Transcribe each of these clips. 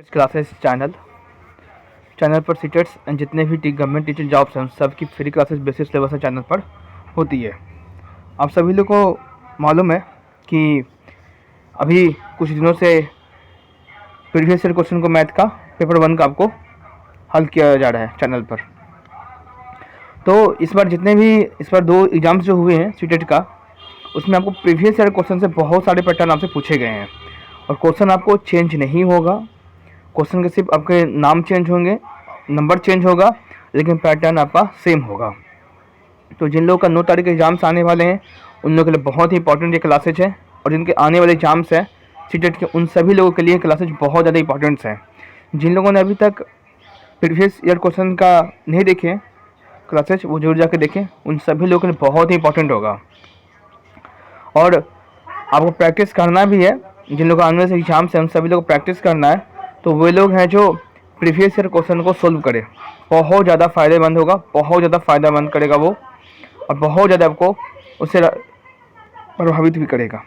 इस classes channel पर सीटेट्स and जितने भी गवर्नमेंट टीचर जॉब्स हैं सब की free classes basis syllabus channel पर होती है। आप सभी लोग को मालूम है कि अभी कुछ दिनों से प्रीवियस ईयर क्वेश्चन को मैथ का पेपर 1 का आपको हल किया जा रहा है चैनल पर। तो इस बार 2 एग्ज़ाम्स जो हुए हैं सीटेट का, उसमें आपको प्रीवियस ईयर क्वेश्चन से बहुत सारे पैटर्न आपसे पूछे गए हैं और क्वेश्चन आपको चेंज नहीं होगा। क्वेश्चन के सिर्फ आपके नाम चेंज होंगे, नंबर चेंज होगा, लेकिन पैटर्न आपका सेम होगा। तो जिन लोगों का 9 तारीख के एग्ज़ाम्स आने वाले हैं उन लोगों के लिए बहुत ही इंपॉर्टेंट ये क्लासेज है, और जिनके आने वाले एग्ज़ाम्स हैं सीटेट के उन सभी लोगों के लिए क्लासेज बहुत ज़्यादा इंपॉर्टेंट्स हैं। जिन लोगों ने अभी तक प्रीवियस ईयर क्वेश्चन का नहीं देखे क्लासेज, वो जरूर जाके देखें, उन सभी लोगों के लिए बहुत ही इंपॉर्टेंट होगा। और आपको प्रैक्टिस करना भी है, जिन लोगों का आने वाले एग्ज़ाम्स हैं उन सभी लोगों को प्रैक्टिस करना है। तो वे लोग हैं जो प्रीवियस ईयर क्वेश्चन को सोल्व करें, बहुत ज़्यादा फ़ायदेमंद होगा, बहुत ज़्यादा फ़ायदेमंद करेगा वो, और बहुत ज़्यादा आपको उससे प्रभावित भी करेगा।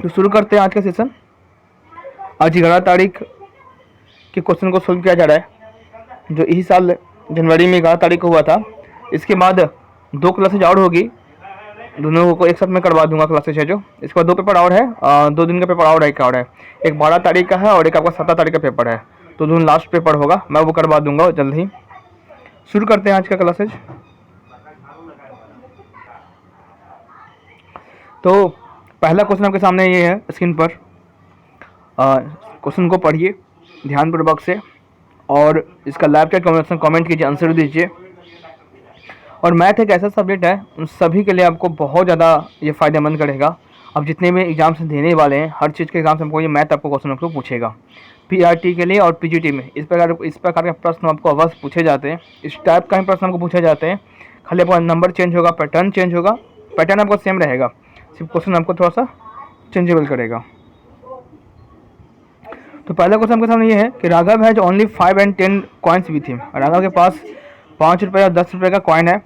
तो शुरू करते हैं आज का सेशन। आज 11 तारीख के क्वेश्चन को सोल्व किया जा रहा है, जो इसी साल जनवरी में 11 तारीख को हुआ था। इसके बाद 2 क्लासेज और होगी, दोनों को एक साथ में करवा दूंगा क्लासेज है जो। इसके बाद 2 पेपर और है, 2 दिन का पेपर और है, एक और है, एक 12 तारीख का है और एक आपका 17 तारीख का पेपर है। तो दोनों लास्ट पेपर होगा, मैं वो करवा दूंगा जल्द ही। शुरू करते हैं आज का क्लासेज। तो पहला क्वेश्चन आपके सामने ये है स्क्रीन पर। क्वेश्चन को पढ़िए ध्यानपूर्वक से और इसका लाइव चैट कमेंट कीजिए, आंसर दीजिए। और मैथ एक ऐसा सब्जेक्ट है उन सभी के लिए आपको बहुत ज़्यादा ये फ़ायदेमंद करेगा। अब जितने भी एग्जाम्स देने वाले हैं, हर चीज़ के एग्जाम से हमको ये मैथ आपको क्वेश्चन आपको पूछेगा। पीआरटी के लिए और पीजीटी में इस प्रकार के प्रश्न आपको अवश्य पूछे जाते हैं। इस टाइप का ही प्रश्न आपको पूछे जाते हैं, खाली आपका नंबर चेंज होगा, पैटर्न चेंज होगा, पैटर्न आपका सेम रहेगा, सिर्फ क्वेश्चन आपको थोड़ा सा चेंजेबल करेगा। तो पहला क्वेश्चन आपके सामने ये है कि Raghav has only 5 and 10 coins with him. Raghav के पास 5 रुपये और 10 रुपये का कॉइन है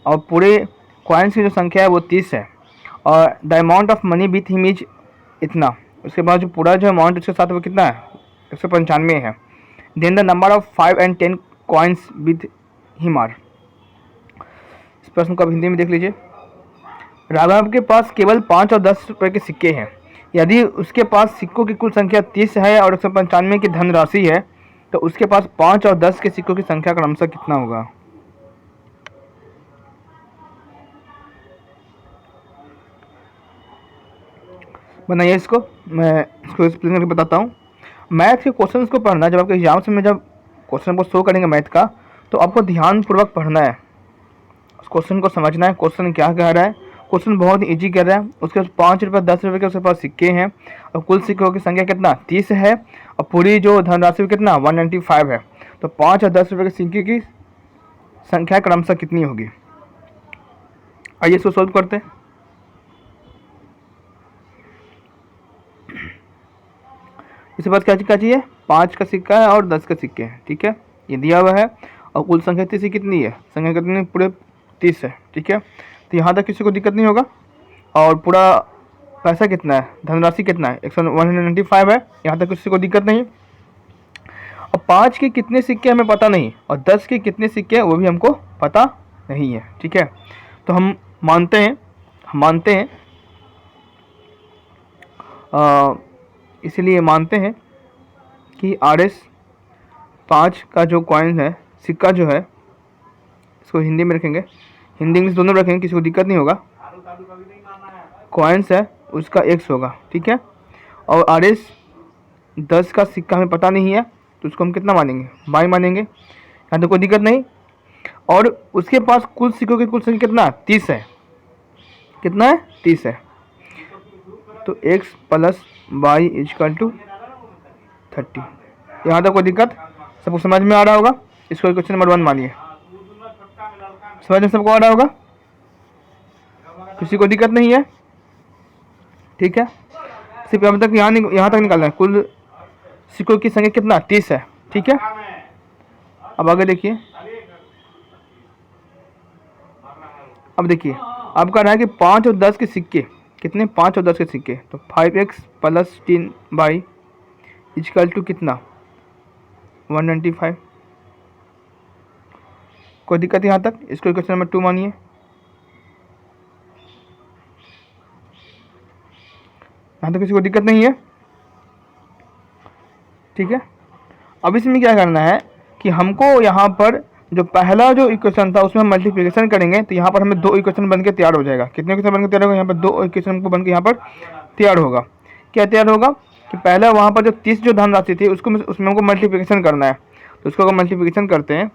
और पूरे कॉइन्स की जो संख्या है वो 30 है, और the amount of money with him is इतना। उसके बाद जो पूरा जो अमाउंट उसके साथ वो कितना है, 195 है। Then the number of 5 and 10 coins with him are. इस प्रश्न को आप हिंदी में देख लीजिए। राघव के पास केवल 5 और 10 रुपये के सिक्के हैं। यदि उसके पास सिक्कों की कुल संख्या 30 है और 195 की धनराशि है, तो उसके पास 5 और 10 के सिक्कों की संख्या क्रमशः कितना होगा। बनाइए इसको, मैं इसको एक्सप्लेन करके बताता हूँ। मैथ के क्वेश्चंस को पढ़ना, जब आपके एग्जाम्स में जब क्वेश्चन को शो करेंगे मैथ का, तो आपको ध्यानपूर्वक पढ़ना है, उस क्वेश्चन को समझना है, क्वेश्चन क्या कह रहा है। क्वेश्चन बहुत ही ईजी कर रहा है। उसके पास 5 रुपये 10 रुपये के उसके पास सिक्के हैं और कुल सिक्कों की संख्या कितना 30 है, और पूरी जो धनराशि कितना 195 है। तो 5 और 10 रुपये के सिक्के की संख्या क्रमशः कितनी होगी। आइए इसको सोल्व करते हैं। इसके बाद क्या चाहिए, 5 का सिक्का है और 10 का सिक्के हैं, ठीक है, ये दिया हुआ है। और कुल संख्या 30 कितनी है, संख्या कितनी पूरे 30 है, ठीक है। तो यहाँ तक किसी को दिक्कत नहीं होगा। और पूरा पैसा कितना है, धनराशि कितना है, 195 है, यहाँ तक किसी को दिक्कत नहीं। और 5 के कितने सिक्के हमें पता नहीं, और 10 के कितने सिक्के हैं वो भी हमको पता नहीं है, ठीक है। तो हम मानते हैं इसलिए मानते हैं कि RS 5 का जो कॉइन है, सिक्का जो है, इसको हिंदी में रखेंगे, हिंदी इंग्लिश दोनों रखेंगे, किसी को दिक्कत नहीं होगा। कॉइन्स है उसका X होगा, ठीक है। और RS 10 का सिक्का हमें पता नहीं है, तो उसको हम कितना मानेंगे, Y मानेंगे, यहाँ तो कोई दिक्कत नहीं। और उसके पास कुल सिक्कों की कुल संख्या कितना 30 है, कितना है 30 है। तो X + Y = 30। यहाँ तक कोई दिक्कत, सबको समझ में आ रहा होगा। इसको क्वेश्चन नंबर 1 मानिए, समझ में सबको आ रहा होगा, किसी को दिक्कत नहीं है, ठीक है। सिर्फ अभी तक यहाँ तक निकालना है, कुल सिक्कों की संख्या कितना 30 है, ठीक है। अब आगे देखिए, अब देखिए अब कह रहा है कि 5 और 10 के सिक्के कितने, 5 और 10 के सिक्के, तो 5x + 10y इक्वल टू कितना 195। कोई दिक्कत यहाँ तक? इसको इक्वेशन नंबर 2 मानिए। यहाँ तो किसी को दिक्कत नहीं है, ठीक है। अब इसमें क्या करना है कि हमको यहाँ पर जो पहला जो इक्वेशन था उसमें मल्टीप्लिकेशन करेंगे तो यहाँ पर हमें 2 इक्वेशन बन के तैयार हो जाएगा। कितने इक्वेशन बन के तैयार होगा? यहाँ पर 2 इक्वेशन को बन के यहाँ पर तैयार होगा। क्या तैयार होगा कि पहला वहाँ पर जो 30 जो धनराशि थी उसको उसमें हमको मल्टीप्लिकेशन करना है। तो उसको अगर मल्टीप्लिकेशन करते हैं,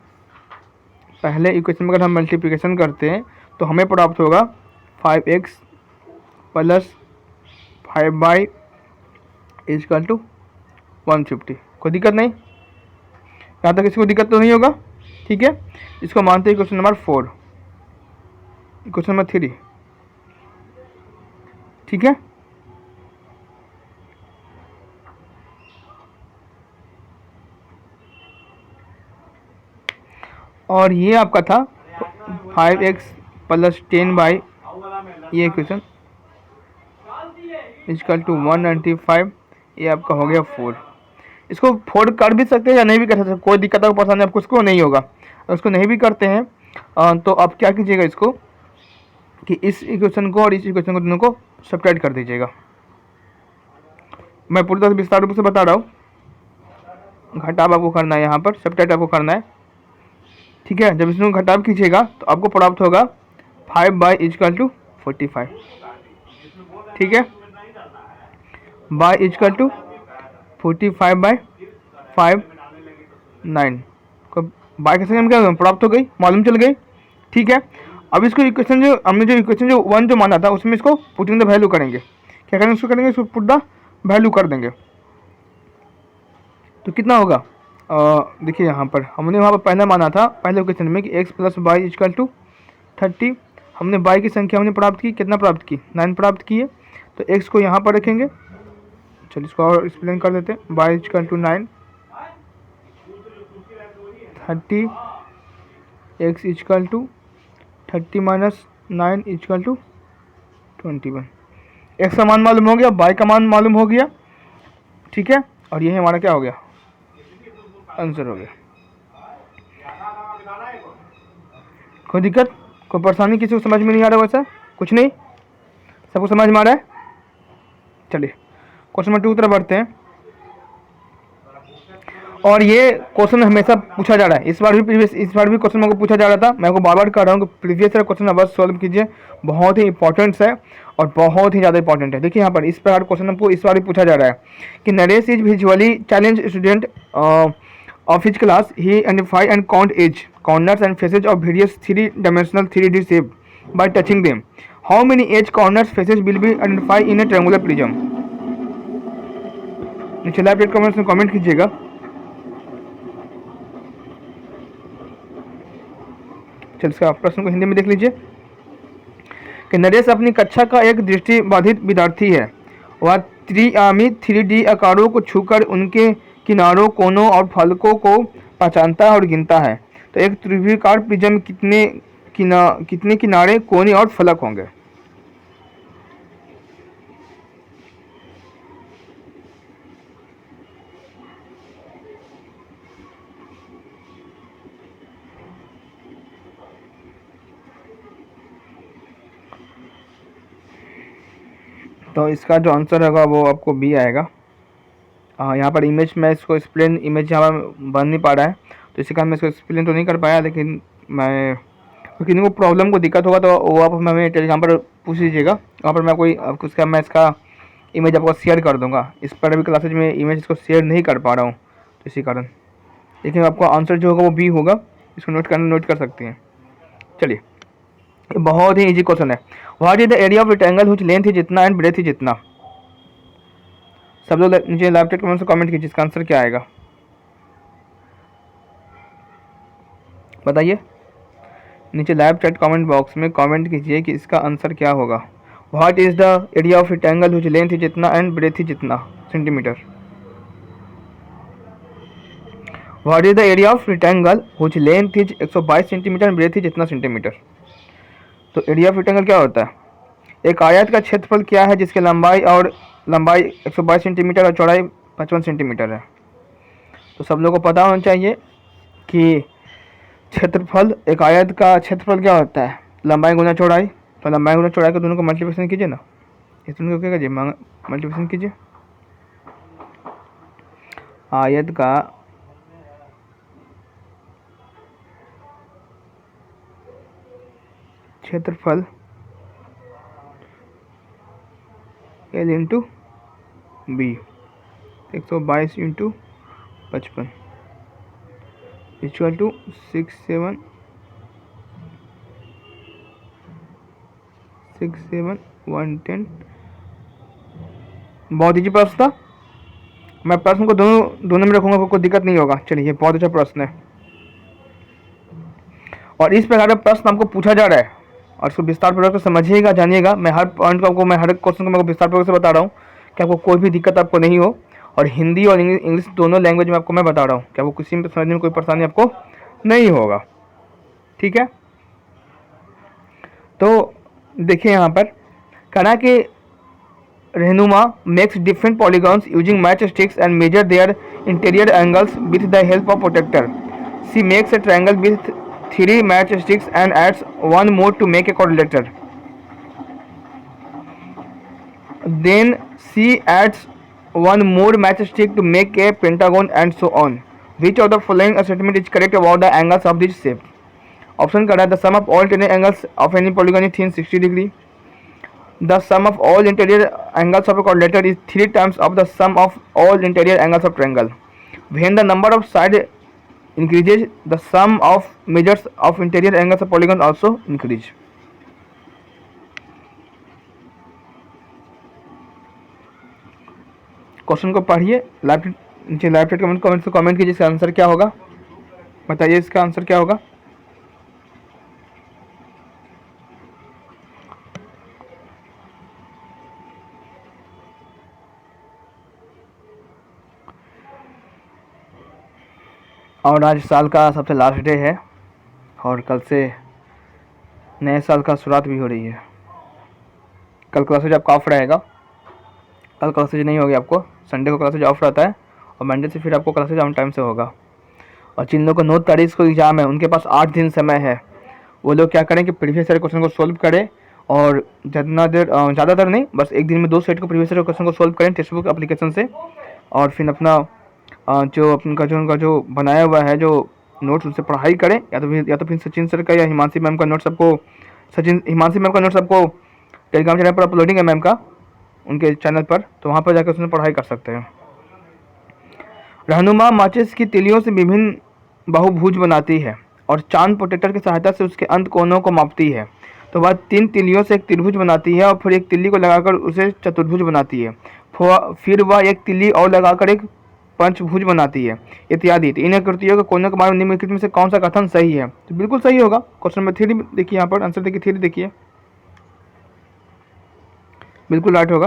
पहले इक्वेशन में अगर हम मल्टीप्लिकेशन करते हैं तो हमें प्राप्त होगा 5x plus 5y equal to 150। कोई दिक्कत नहीं? यहाँ तक किसी को दिक्कत तो नहीं होगा, ठीक है। इसको मानते हैं क्वेश्चन नंबर 4, क्वेश्चन नंबर 3, ठीक है। और ये आपका था 5x प्लस 10y, ये क्वेश्चन इक्वल टू 195, ये आपका हो गया 4। इसको 4 कर भी सकते हैं या नहीं भी कर सकते, कोई दिक्कत आपको परेशानी आपको उसको नहीं होगा। उसको नहीं भी करते हैं तो आप क्या कीजिएगा इसको कि इस इक्वेशन को और इस इक्वेशन को दोनों को सब्ट्रैक्ट कर दीजिएगा। मैं पूरी तरह से विस्तार रूप से बता रहा हूँ। घटाव आपको करना है, यहाँ पर सब्ट्रैक्ट आपको करना है, ठीक है। जब इसमें घटाव कीजिएगा तो आपको प्राप्त होगा 5y इक्वल टू 45, ठीक है। y इक्वल टू 45/5 9 को बाय कैसे हम क्या प्राप्त हो गई, मालूम चल गई, ठीक है। अब इसको इक्वेशन जो हमने जो इक्वेशन जो 1 जो माना था उसमें इसको पुटिंग द वैल्यू करेंगे। क्या करेंगे? इसको करेंगे, इसको पुट द वैल्यू कर देंगे तो कितना होगा? देखिए यहाँ पर हमने वहाँ पर पहले माना था पहले इक्वेशन में कि x plus y equal to 30। हमने y की संख्या हमने प्राप्त की, कितना प्राप्त की? 9 प्राप्त की है। तो x को यहाँ पर रखेंगे। चलिए इसको और एक्सप्लेन कर देते हैं। y equal to 9, 30 x equal to 30 minus 9 equal to 21। x का मान मालूम हो गया, y का मान मालूम हो गया, ठीक है। और ये हमारा क्या हो गया? आंसर हो गया। कोई दिक्कत, कोई परेशानी किसी को समझ में नहीं आ रहा? वैसा कुछ नहीं, सबको समझ में आ रहा है। चलिए क्वेश्चन नंबर 2 की तरफ बढ़ते हैं। और ये क्वेश्चन हमेशा पूछा जा रहा है, इस बार भी क्वेश्चन मेरे को पूछा जा रहा था। मैं को बार बार कह रहा हूँ कि प्रीवियस ईयर क्वेश्चन अवश्य सॉल्व कीजिए, बहुत ही इंपॉर्टेंट है और बहुत ही ज़्यादा इंपॉर्टेंट है। देखिए यहाँ पर इस प्रकार क्वेश्चन हमको इस बार भी पूछा जा रहा है कि Naresh is visually challenge student of his class. He identify and count edge, corners and faces of various three-dimensional 3D shape by touching them. How many edge, corners, faces will be identified in a triangular prism? नीचे live chat comments में comment कीजिएगा। चल इसका प्रश्न को हिंदी में देख लीजिए कि नरेश अपनी कक्षा का एक दृष्टिबाधित विद्यार्थी है। वह त्रिआयामी 3D आकारों को छूकर उनके किनारों, कोनों और फलकों को पहचानता है और गिनता है। तो एक त्रिभुजाकार प्रिज्म कितने किनारे, कोने और फलक होंगे? तो इसका जो आंसर होगा वो आपको बी आएगा। यहाँ पर इमेज में इसको एक्सप्लेन, इमेज यहाँ पर बन नहीं पा रहा है तो इसी कारण मैं इसको एक्सप्लेन तो नहीं कर पाया, लेकिन मैं किसी को प्रॉब्लम को दिक्कत होगा तो वो आप हमें टेलीग्राम पर पूछ लीजिएगा। वहाँ पर मैं उसका मैं इसका इमेज आपको शेयर कर दूँगा। इस पर अभी क्लासेज में इमेज इसको शेयर नहीं कर पा रहा हूँ तो इसी कारण, लेकिन आपका आंसर जो होगा वो बी होगा। इसको नोट कर सकते हैं। चलिए बहुत ही ईजी क्वेश्चन है। What is the area of rectangle which length ही जितना एंड ब्रेथ ही जितना? सब लोग नीचे लाइव चैट कमेंट से कमेंट कीजिए, इसका आंसर क्या आएगा बताइए। नीचे लाइव चैट कमेंट बॉक्स में कमेंट कीजिए कि इसका आंसर क्या होगा। What is the area of rectangle which length ही जितना एंड ब्रेथ ही जितना centimetre? What is the area of rectangle which length is 122 centimetre and breadth ही जितना सेंटीमीटर? तो एरिया ऑफ रेक्टेंगल क्या होता है? एक आयत का क्षेत्रफल क्या है जिसकी लंबाई 122 सेंटीमीटर और चौड़ाई 55 सेंटीमीटर है। तो सब लोगों को पता होना चाहिए कि क्षेत्रफल, एक आयत का क्षेत्रफल क्या होता है, लंबाई गुना चौड़ाई। तो लंबाई गुना चौड़ाई को दोनों को मल्टीप्लिकेशन कीजिए ना, इस दोनों को क्या कीजिए, मल्टीप्लिकेशन कीजिए। आयत का क्षेत्रफल L into b, 122 into 55 equal to 67110। बहुत ईजी प्रश्न था। मैं प्रश्न को दोनों में रखूंगा, कोई दिक्कत नहीं होगा। चलिए, बहुत अच्छा प्रश्न है और इस प्रकार का प्रश्न आपको पूछा जा रहा है और इसको विस्तार पूर्वक तो समझिएगा, जानिएगा। मैं हर पॉइंट को आपको, मैं हर क्वेश्चन को मैं विस्तार पूर्वक से बता रहा हूँ कि आपको कोई भी दिक्कत आपको नहीं हो। और हिंदी और इंग्लिश दोनों लैंग्वेज में आपको मैं बता रहा हूँ कि आपको किसी में समझने में कोई परेशानी आपको नहीं होगा। ठीक है, तो देखिए यहाँ पर कहना कि रहनुमा makes different polygons using matchsticks and measure their interior angles with the help of protractor. She makes a triangle with 3 matchsticks and adds one more to make a quadrilateral. Then she adds one more matchstick to make a pentagon and so on. Which of the following statement is correct about the angles of this shape? Option करा, the sum of all interior angles of any polygon is 360 degree. The sum of all interior angles of a quadrilateral is 3 times of the sum of all interior angles of triangle. When the number of sides increases, the sum of measures of interior angles of polygon also increase. Question को पढ़िए, नीचे live chat comment से comment कीजिए इसका answer क्या होगा, बताइए इसका आंसर क्या होगा। और आज साल का सबसे लास्ट डे है और कल से नए साल का शुरुआत भी हो रही है। कल क्लासेज आपका ऑफ रहेगा, कल क्लासेज नहीं होगी आपको, संडे को क्लासेज ऑफ रहता है और मंडे से फिर आपको क्लासेज ऑन टाइम से होगा। और जिन लोगों को 9 तारीख को एग्ज़ाम है उनके पास 8 दिन समय है, वो लोग क्या करें कि प्रीवियस ईयर क्वेश्चन को सोल्व करें और जितना देर, ज़्यादातर नहीं, बस एक दिन में 2 सेट को प्रीवियस ईयर क्वेश्चन को सोल्व करें टेक्स्ट बुक एप्लीकेशन से। और फिर अपना जो उनका जो बनाया हुआ है जो नोट्स उससे पढ़ाई करें, या तो फिर सचिन सर का या हिमांशी मैम का नोट्स आपको, हिमांशी मैम का नोट्स आपको टेलीग्राम चैनल पर अपलोडिंग है मैम का, उनके चैनल पर, तो वहाँ पर जाकर उसमें पढ़ाई कर सकते हैं। रहनुमा माचिस की तिलियों से विभिन्न बहुभुज बनाती है और चांद प्रोटेक्टर की सहायता से उसके अंत कोनों को मापती है। तो वह 3 तिलियों से एक त्रिभुज बनाती है और फिर एक तिल्ली को लगाकर उसे चतुर्भुज बनाती है। फिर वह एक तिल्ली और लगाकर एक पंचभुज बनाती है इत्यादि। तो इन आकृतियों के कोनों के बारे में निम्नलिखित में से कौन सा कथन सही है? तो बिल्कुल सही होगा। क्वेश्चन नंबर 3 देखिए, यहाँ पर आंसर देखिए, 3 देखिए, बिल्कुल राइट होगा।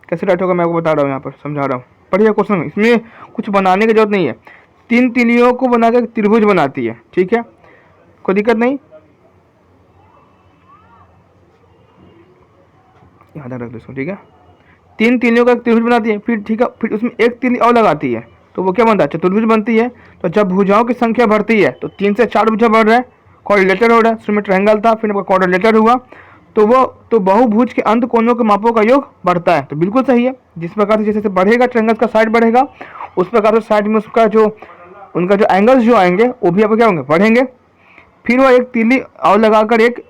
कैसे राइट होगा मैं आपको बता रहा हूँ, यहाँ पर समझा रहा हूँ, पढ़िए क्वेश्चन। इसमें कुछ बनाने की जरूरत नहीं है, 3 तिलियों को बनाकर त्रिभुज बनाती है। ठीक है, कोई दिक्कत नहीं, याद रख लो इसको। ठीक है, 3 तिलियों का त्रिभुज बनाती है, फिर ठीक है, फिर उसमें एक तिल्ली और लगाती है, तो वो क्या बनता है? चतुर्भुज बनती है। तो जब भुजाओं की संख्या बढ़ती है तो 3 से 4 भुजा बढ़ रहा है, क्वाड्रिलेटर हो रहा है। उसमें ट्रायंगल था, फिर क्वाड्रिलेटर हुआ, तो बहुभुज के अंत कोनों के मापों का योग बढ़ता है। तो बिल्कुल सही है। जिस प्रकार से जैसे बढ़ेगा ट्रायंगल का साइड बढ़ेगा, उस प्रकार से साइड में उसका जो उनका जो एंगल्स जो आएंगे वो भी आपको क्या होंगे? बढ़ेंगे। फिर वह एक तिल्ली और लगाकर एक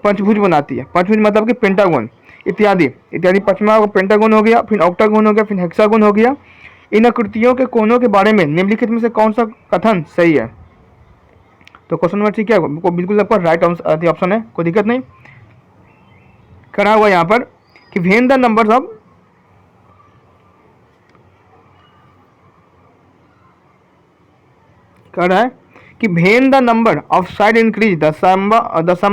पंचभुज बनाती है। पंचभुज मतलब कि पेंटागन इत्यादि इत्यादि। 5वां पेंटागन हो गया, फिर ऑक्टागन हो गया, फिर हेक्सागन हो गया। इन आकृतियों के कोनों के बारे में निम्नलिखित में से कौन सा कथन सही है? तो क्वेश्चन नंबर ठीक है, बिल्कुल आपका राइट ऑप्शन है, कोई दिक्कत नहीं। करा हुआ यहाँ पर कि वेन द नंबर्स ऑफ कर रहा है कि when the number of side increase the sum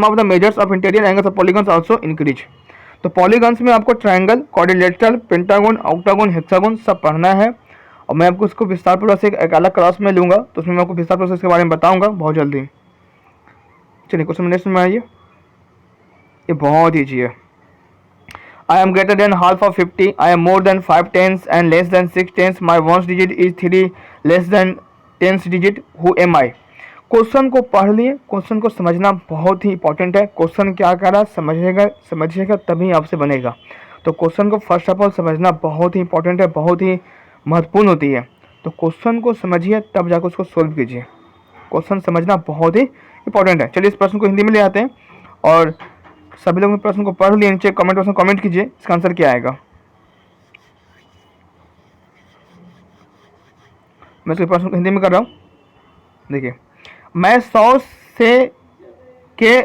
of the measures of interior angles of polygons also increase. तो पॉलीगन्स में आपको triangle, quadrilateral, pentagon, octagon, hexagon सब पढ़ना है और मैं आपको इसको विस्तारपूर्वक से एक अलग क्लास में लूंगा, तो उसमें मैं आपको विस्तारपूर्वक इसके बारे में बताऊंगा बहुत जल्दी। चलिए क्वेश्चन नेक्स्ट में आइए, ये बहुत ईजी है। I am greater than half of 50. I am more than 5 tens and less than 6 tens. My ones digit is 3 less than tens digit. Who am I? Question को पढ़ लिए, क्वेश्चन को समझना बहुत ही इंपॉर्टेंट है। क्वेश्चन क्या कर रहा समझिएगा तभी आपसे बनेगा। तो क्वेश्चन को फर्स्ट ऑफ ऑल समझना बहुत ही इंपॉर्टेंट है, बहुत ही महत्वपूर्ण होती है। तो क्वेश्चन को समझिए तब जाकर उसको सोल्व कीजिए। क्वेश्चन समझना बहुत ही इंपॉर्टेंट है। चलिए इस प्रश्न को हिंदी में ले आते हैं और सभी लोग प्रश्न को पढ़ लिए। नीचे कमेंट बॉक्स में कमेंट कीजिए इसका आंसर क्या आएगा। मैं इसके प्रश्न को हिंदी में कर रहा हूँ। देखिए, मैं 100 से के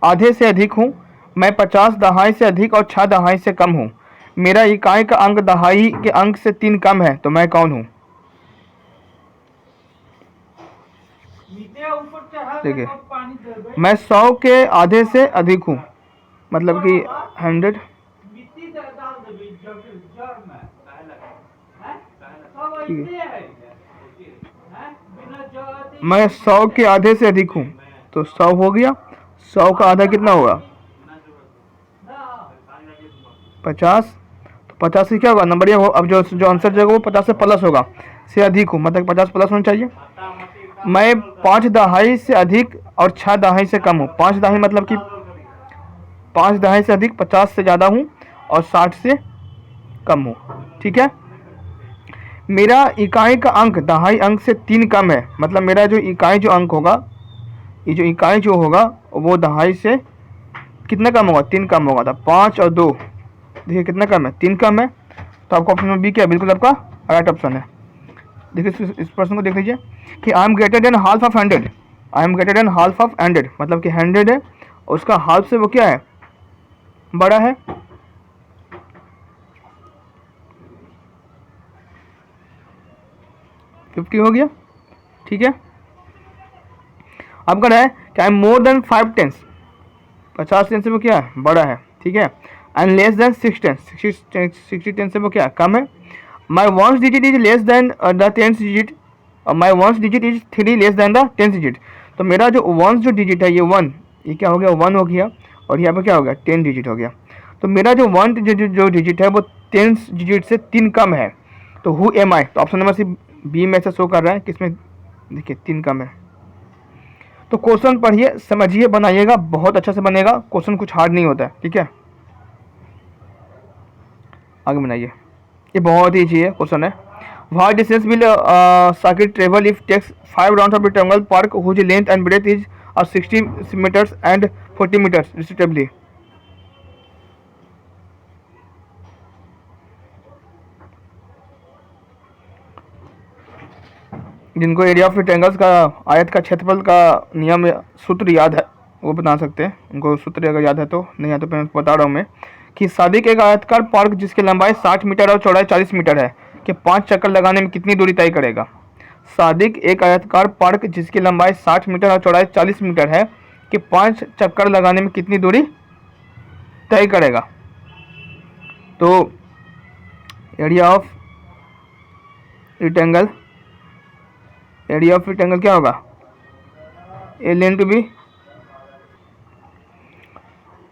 आधे से अधिक हूँ। मैं 50 दहाई से अधिक और 6 दहाई से कम हूँ। मेरा इकाई का अंक दहाई के अंक से 3 कम है, तो मैं कौन हूँ? देखिए, मैं 100 के आधे से अधिक हूँ, मतलब कि 100। मैं 100 के आधे से अधिक हूँ, तो 100 हो गया। 100 का आधा कितना होगा? 50। तो 50 से क्या होगा? नंबर ये हो, अब जो आंसर जो होगा वो 50 से प्लस होगा, से अधिक हूँ, मतलब 50 प्लस होना चाहिए। मैं 5 दहाई से अधिक और 6 दहाई से कम हूँ। 5 दहाई मतलब कि 5 दहाई से अधिक, 50 से ज़्यादा हूँ और 60 से कम हूँ। ठीक है। मेरा इकाई का अंक दहाई अंक से 3 कम है, मतलब मेरा जो इकाई जो अंक होगा, ये जो इकाई जो होगा वो दहाई से कितना कम होगा? 3 कम होगा। था 5 और 2, देखिए कितना कम है? 3 कम है। तो आपका ऑप्शन में बी क्या है? बिल्कुल आपका राइट ऑप्शन है। देखिए इस प्रश्न को देख लीजिए कि I M greater than half of 100। I am greater than half of 100 मतलब कि 100 है, उसका हाफ से वो क्या है? बड़ा है। $50 हो गया। ठीक है। अब कह रहा है कि I am more than 5 tens, 50 tens से वो क्या है? बड़ा है। ठीक है। And less than 6 tens, 60 tens से वो क्या है? कम है। My ones digit is less than the tens digit, my ones digit is 3 less than the tens digit. तो मेरा जो वंस जो डिजिट है ये 1, ये क्या हो गया? 1 हो गया, और यहाँ पर क्या हो गया? 10 डिजिट हो गया। तो मेरा जो 1 जो डिजिट है वो 10 डिजिट से 3 कम है, तो हु एम आई? तो ऑप्शन नंबर सी बी में से शो कर रहा है किसमें? देखिए 3 कम है। तो क्वेश्चन पढ़िए, समझिए, बनाइएगा, बहुत अच्छा से बनेगा। क्वेश्चन कुछ हार्ड नहीं होता है। ठीक है, आगे बनाइए। ये बहुत ही ईजी है क्वेश्चन है। What distance will circuit travel if takes 5 round of rectangle park whose length and breadth is 60 metres and 40 metres respectively. जिनको एरिया ऑफ रेक्टेंगल्स का, आयत का क्षेत्रफल का नियम सूत्र याद है वो बता सकते हैं। उनको सूत्र अगर याद है तो, नहीं है तो मैं बता रहा हूँ मैं कि सादिक एक आयतकार पार्क जिसकी लंबाई 60 मीटर और चौड़ाई 40 मीटर है कि 5 चक्कर लगाने में कितनी दूरी तय करेगा? सादिक एक आयतकार पार्क जिसकी लंबाई 60 मीटर और चौड़ाई 40 मीटर है कि 5 चक्कर लगाने में कितनी दूरी तय करेगा? तो area of rectangle, area of rectangle क्या होगा? L into b.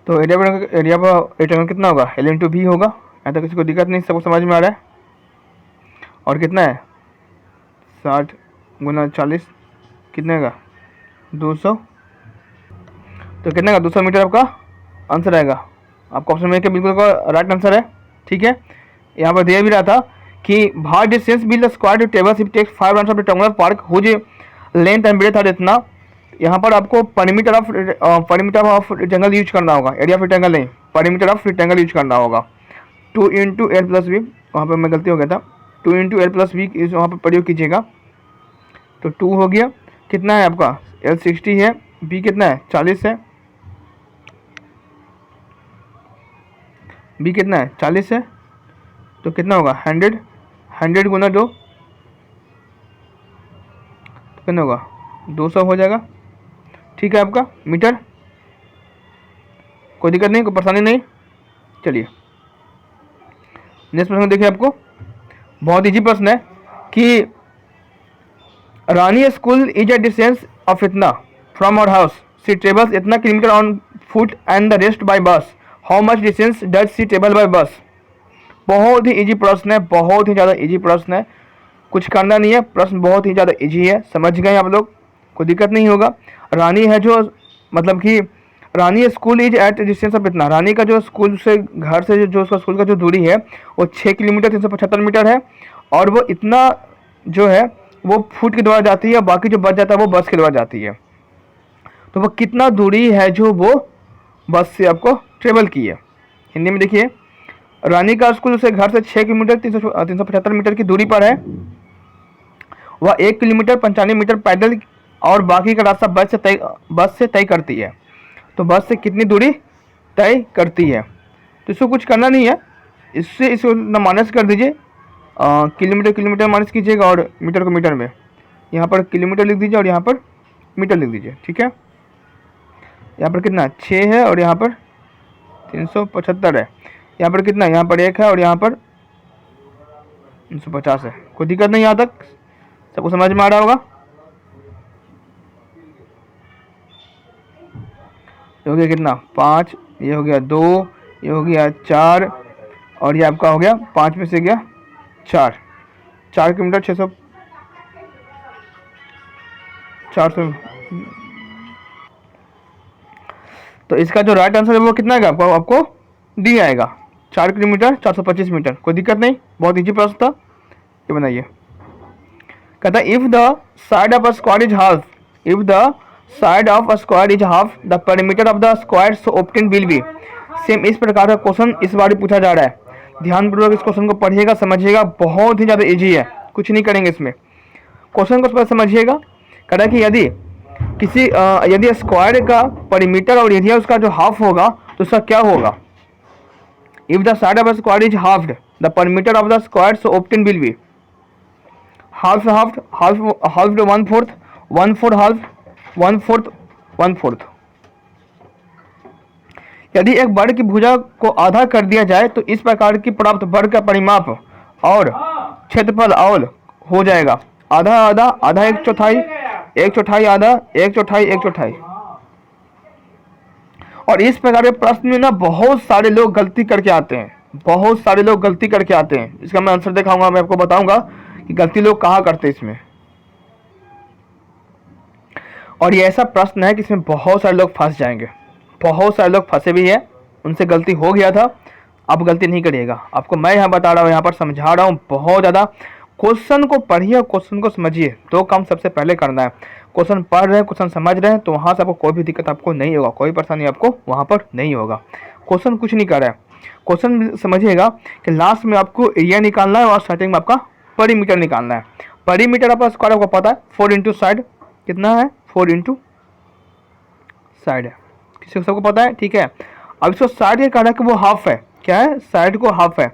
तो एरिया ऑफ रेक्टेंगल कितना होगा? एल इन टू बी होगा। यहाँ तक किसी को दिक्कत नहीं, सबको समझ में आ रहा है। और कितना है? 60 गुना 40 कितने का? 200। तो कितने का? 200 मीटर आपका आंसर आएगा। आपका ऑप्शन में क्या बिल्कुल राइट आंसर है। ठीक है। यहाँ पर दिया भी रहा था कि भार distance will square table if takes 5 rounds of rectangular park whose length and breadth are इतना। यहाँ पर आपको परिमीटर ऑफ रेक्टेंगल यूज करना होगा, एरिया ऑफ रेक्टेंगल नहीं, परिमीटर ऑफ रेक्टेंगल यूज करना होगा। 2 इंटू एल प्लस बी, वहाँ पर मैं गलती हो गया था, 2 इंटू एल प्लस बी वहाँ पर प्रयोग कीजिएगा। तो 2 हो गया। कितना है आपका? एल 60 है, बी कितना है? 40 है, बी कितना है? 40 है। तो कितना होगा? 100 गुना 2 तो कितना होगा? 200 हो जाएगा। ठीक है आपका मीटर। कोई दिक्कत नहीं, कोई परेशानी नहीं। चलिए नेक्स्ट प्रश्न देखिए। आपको बहुत इजी प्रश्न है कि Rani school is a distance of इतना from our house, she travels इतना kilometre on foot and the rest by bus, how much distance does she travel by bus. बहुत ही इजी प्रश्न है, बहुत ही ज़्यादा इजी प्रश्न है, कुछ करना नहीं है, प्रश्न बहुत ही ज़्यादा इजी है, समझ गए आप लोग, कोई दिक्कत नहीं होगा। रानी है जो मतलब कि Rani school is at distance of इतना, रानी का जो स्कूल से घर से जो उसका स्कूल का जो दूरी है वो 6 किलोमीटर 375 मीटर है, और वो इतना जो है वो फुट के द्वारा जाती है, बाकी जो बच जाता है वो बस के द्वारा जाती है। तो वो कितना दूरी है जो वो बस से आपको ट्रेवल की है। हिंदी में देखिए, रानी का स्कूल से घर से 6 किलोमीटर 375 मीटर की दूरी पर है, वह 1 किलोमीटर 95 मीटर पैदल और बाकी का रास्ता बस से तय करती है। तो बस से कितनी दूरी तय करती है, तो इसको कुछ करना नहीं है, इसको माइनस कर दीजिए, किलोमीटर किलोमीटर माइनस कीजिएगा और मीटर को मीटर में, यहाँ पर किलोमीटर लिख दीजिए और यहाँ पर मीटर लिख दीजिए, ठीक है। यहाँ पर कितना 6 है और यहाँ पर 375 है, यहाँ पर कितना, यहाँ पर 1 है और यहाँ पर 350 है। कोई दिक्कत नहीं, यहाँ तक सबको समझ में आ रहा होगा। ये हो गया कितना 5, ये हो गया 2, ये हो गया 4 और ये आपका हो गया 5 में से गया 4 किलोमीटर 400। तो इसका जो राइट आंसर है वो कितना आएगा आपको डी आएगा, 4 किलोमीटर 425 मीटर। कोई दिक्कत नहीं, बहुत इजी प्रश्न था। ये बनाइए, कहता है if the side of a square is half, if the side of a square is half the perimeter of the square so obtain will be. Same इस प्रकार का क्वेश्चन इस बार पूछा जा रहा है, ध्यानपूर्वक इस क्वेश्चन को पढ़िएगा, समझिएगा, बहुत ही ज़्यादा इजी है, कुछ नहीं करेंगे इसमें। क्वेश्चन को समझिएगा, कह रहा है कि यदि स्क्वायर का परिमीटर और एरिया उसका जो हाफ होगा तो उसका क्या होगा। If the side of the square is halved the परिमीटर of the square so obtain will be. Half half half half 1/4 1/4 half 1/4 1/4। यदि एक वर्ग की भुजा को आधा कर दिया जाए तो इस प्रकार की प्राप्त वर्ग का परिमाप और क्षेत्रफल और हो जाएगा आधा आधा आधा 1/4 1/4 आधा 1/4 1/4। और इस प्रकार के प्रश्न में ना बहुत सारे लोग गलती करके आते हैं, बहुत सारे लोग गलती करके आते हैं। इसका मैं आंसर दिखाऊंगा, मैं आपको बताऊंगा कि गलती लोग कहाँ करते हैं इसमें। और ये ऐसा प्रश्न है कि इसमें बहुत सारे लोग फंस जाएंगे, बहुत सारे लोग फंसे भी हैं, उनसे गलती हो गया था, अब गलती नहीं करिएगा। आपको मैं यहाँ बता रहा हूँ, यहाँ पर समझा रहा हूँ, बहुत ज़्यादा क्वेश्चन को पढ़िए और क्वेश्चन को समझिए। दो काम सबसे पहले करना है, क्वेश्चन पढ़ रहे हैं, क्वेश्चन समझ रहे हैं, तो वहाँ से आपको कोई भी दिक्कत आपको नहीं होगा, कोई परेशानी आपको वहाँ पर नहीं होगा। क्वेश्चन कुछ नहीं कर रहा है, क्वेश्चन समझिएगा कि लास्ट में आपको एरिया निकालना है और स्टार्टिंग में आपका परिमीटर निकालना है। परिमीटर आपका स्क्वायर आपको पता है 4 इंटू साइड कितना है, 4 इंटू साइड है, किसी को सबको पता है, ठीक है। अब इसको साइड ये कह रहा है कि वो हाफ है, क्या है, साइड को हाफ है,